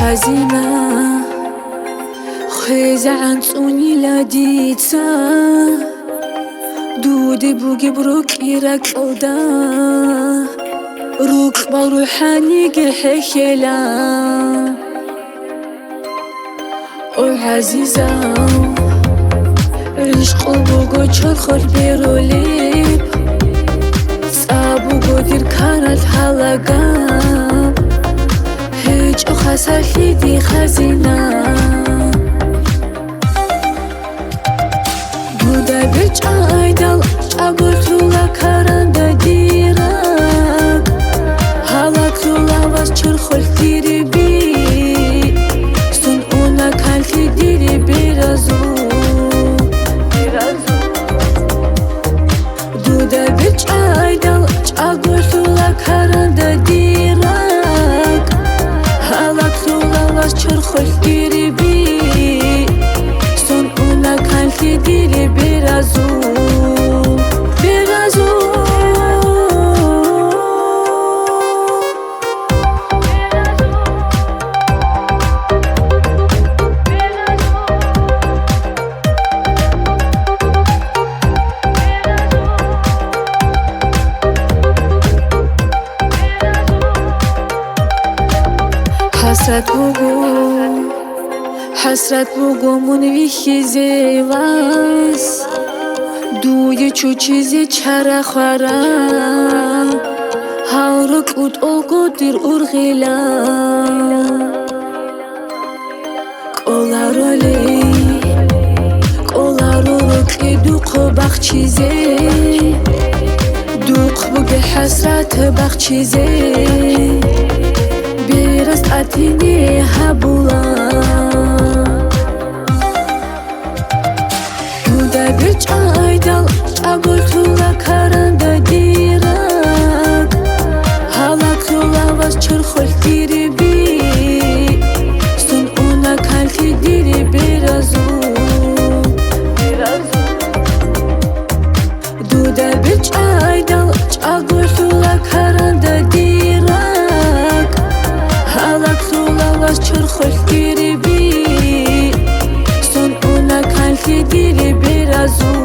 حزينة خيزة عن صوني لديتها دودي بوغي بروك إيراك أودا روك بروحاني قحيلا أو عزيزة عشق بوغو چرخور بيروليب صابوغو دير كانت حلقام هيج أخسر خيدي خزينة دودا بيج آيدال أقولتولا كاراندا ديراك هلاكتولا واس چرخور ديري بي ستون اونا كالتي ديري بيرازو دودا بيج آيدال أقولتولا كاراندا ديراك هلاكتولا واس چرخور ديري بي ستون اونا كالتي ديري بيرازو حسرت بگو منوی زیواس دوی چو چیزی چرا خورم هاورک اوت اوگو دیر ارغیلا قولارولک دوق بخ چیزی دوق بگه حسرت بخ چیزی بیرست اتینی هبولا دودا بیج آیدال أقولتولا كاراندا ديراك هلاكتولا واس چرخور ديري بي ستون اونا كالتي ديري بيرازو دودا بیج آیدال أقولتولا كاراندا ديراك هلاكتولا واس چرخور ديري بي ستون اونا كالتي ديري بيرازو